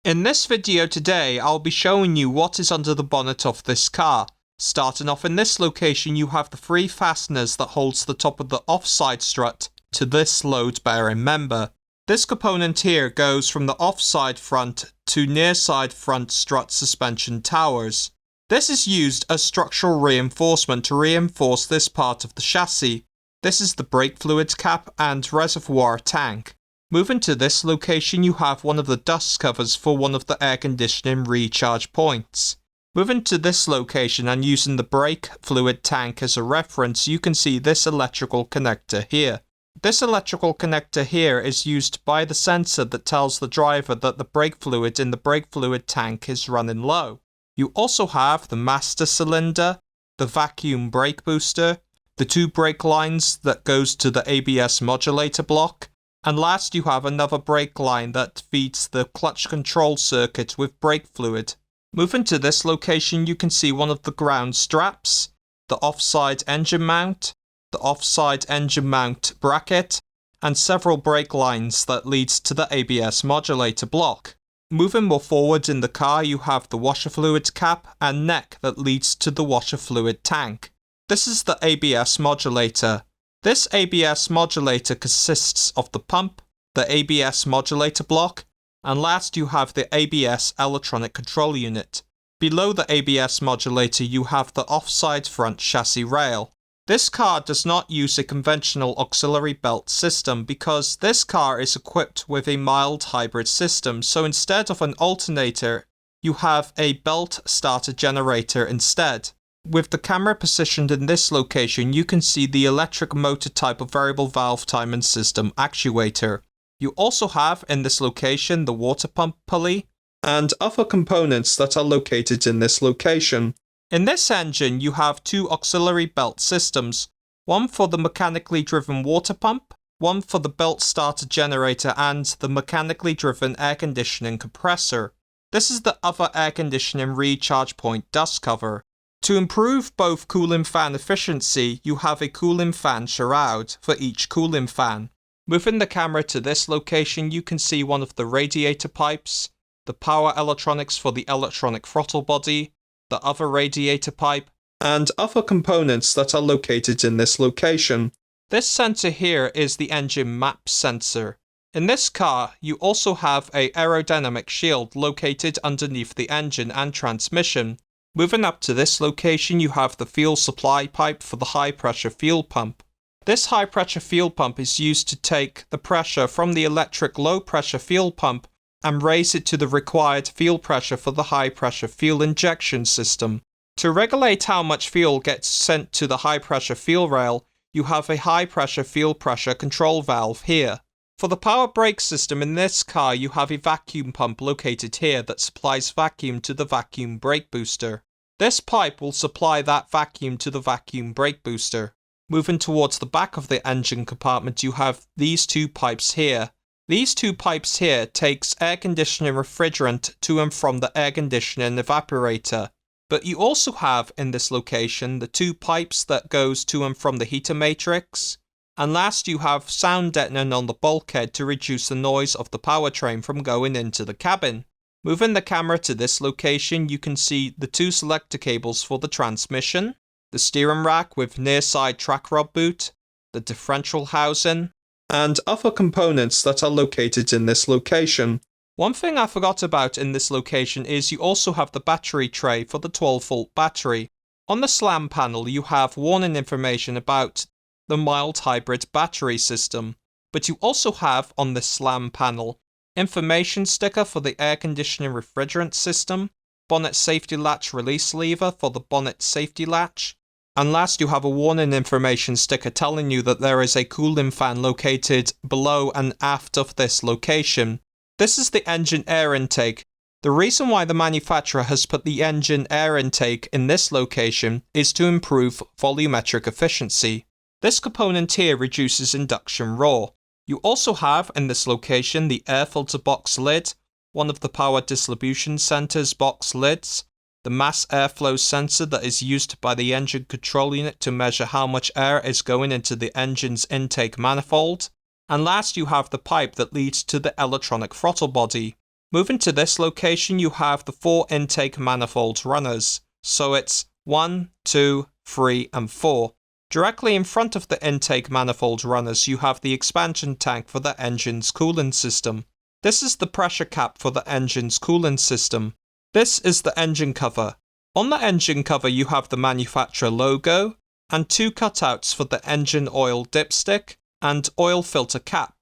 In this video today, I'll be showing you what is under the bonnet of this car. Starting off in this location, you have the three fasteners that holds the top of the offside strut to this load-bearing member. This component here goes from the offside front to near side front strut suspension towers. This is used as structural reinforcement to reinforce this part of the chassis. This is the brake fluid cap and reservoir tank. Moving to this location, you have one of the dust covers for one of the air conditioning recharge points. Moving to this location and using the brake fluid tank as a reference, you can see this electrical connector here. This electrical connector here is used by the sensor that tells the driver that the brake fluid in the brake fluid tank is running low. You also have the master cylinder, the vacuum brake booster, the two brake lines that goes to the ABS modulator block, and last you have another brake line that feeds the clutch control circuit with brake fluid. Moving to this location, you can see one of the ground straps, the offside engine mount, the offside engine mount bracket, and several brake lines that leads to the ABS modulator block. Moving more forward in the car, you have the washer fluid cap and neck that leads to the washer fluid tank. This is the ABS modulator. This ABS modulator consists of the pump, the ABS modulator block, and last you have the ABS electronic control unit. Below the ABS modulator you have the offside front chassis rail. This car does not use a conventional auxiliary belt system because this car is equipped with a mild hybrid system, so instead of an alternator, you have a belt starter generator instead. With the camera positioned in this location, you can see the electric motor type of variable valve timing system actuator. You also have in this location the water pump pulley and other components that are located in this location. In this engine, you have two auxiliary belt systems, one for the mechanically driven water pump, one for the belt starter generator and the mechanically driven air conditioning compressor. This is the other air conditioning recharge point dust cover. To improve both cooling fan efficiency, you have a cooling fan shroud for each cooling fan. Moving the camera to this location, you can see one of the radiator pipes, the power electronics for the electronic throttle body, the other radiator pipe, and other components that are located in this location. This sensor here is the engine map sensor. In this car, you also have an aerodynamic shield located underneath the engine and transmission. Moving up to this location, you have the fuel supply pipe for the high pressure fuel pump. This high pressure fuel pump is used to take the pressure from the electric low pressure fuel pump and raise it to the required fuel pressure for the high pressure fuel injection system. To regulate how much fuel gets sent to the high pressure fuel rail, you have a high pressure fuel pressure control valve here. For the power brake system in this car, you have a vacuum pump located here that supplies vacuum to the vacuum brake booster. This pipe will supply that vacuum to the vacuum brake booster. Moving towards the back of the engine compartment, you have these two pipes here. These two pipes here takes air conditioning refrigerant to and from the air conditioning evaporator. But you also have in this location the two pipes that goes to and from the heater matrix. And last you have sound deadening on the bulkhead to reduce the noise of the powertrain from going into the cabin. Moving the camera to this location, you can see the two selector cables for the transmission, the steering rack with near side track rod boot, the differential housing, and other components that are located in this location. One thing I forgot about in this location is you also have the battery tray for the 12-volt battery. On the SLAM panel, you have warning information about the mild hybrid battery system, but you also have on the SLAM panel information sticker for the air conditioning refrigerant system, bonnet safety latch release lever for the bonnet safety latch, and last you have a warning information sticker telling you that there is a cooling fan located below and aft of this location. This is the engine air intake. The reason why the manufacturer has put the engine air intake in this location is to improve volumetric efficiency. This component here reduces induction roar. You also have in this location the air filter box lid, one of the power distribution center's box lids, the mass airflow sensor that is used by the engine control unit to measure how much air is going into the engine's intake manifold, and last you have the pipe that leads to the electronic throttle body. Moving to this location, you have the 4 intake manifold runners. So it's 1, 2, 3, and 4. Directly in front of the intake manifold runners, you have the expansion tank for the engine's coolant system. This is the pressure cap for the engine's coolant system. This is the engine cover. On the engine cover, you have the manufacturer logo and 2 cutouts for the engine oil dipstick and oil filter cap.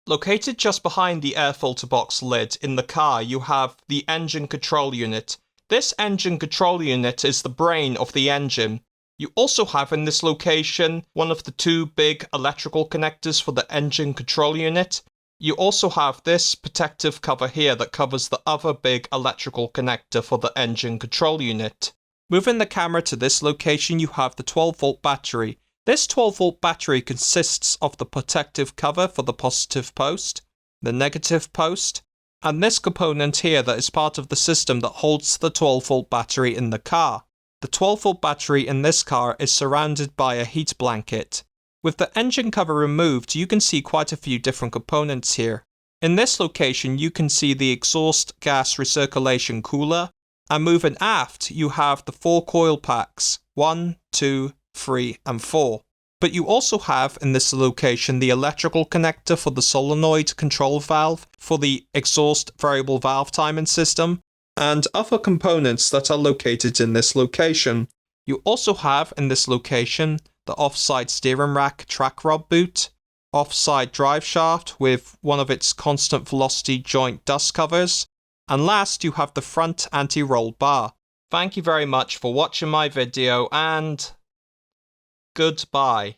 Located just behind the air filter box lid in the car, you have the engine control unit. This engine control unit is the brain of the engine. You also have in this location one of the 2 big electrical connectors for the engine control unit. You also have this protective cover here that covers the other big electrical connector for the engine control unit. Moving the camera to this location, you have the 12-volt battery. This 12-volt battery consists of the protective cover for the positive post, the negative post, and this component here that is part of the system that holds the 12-volt battery in the car. The 12-volt battery in this car is surrounded by a heat blanket. With the engine cover removed, you can see quite a few different components here. In this location, you can see the exhaust gas recirculation cooler, and moving aft, you have the 4 coil packs, 1, 2, 3, and 4. But you also have in this location the electrical connector for the solenoid control valve for the exhaust variable valve timing system, and other components that are located in this location. You also have in this location the offside steering rack track rod boot, offside drive shaft with one of its constant velocity joint dust covers, and last you have the front anti-roll bar. Thank you very much for watching my video, and goodbye.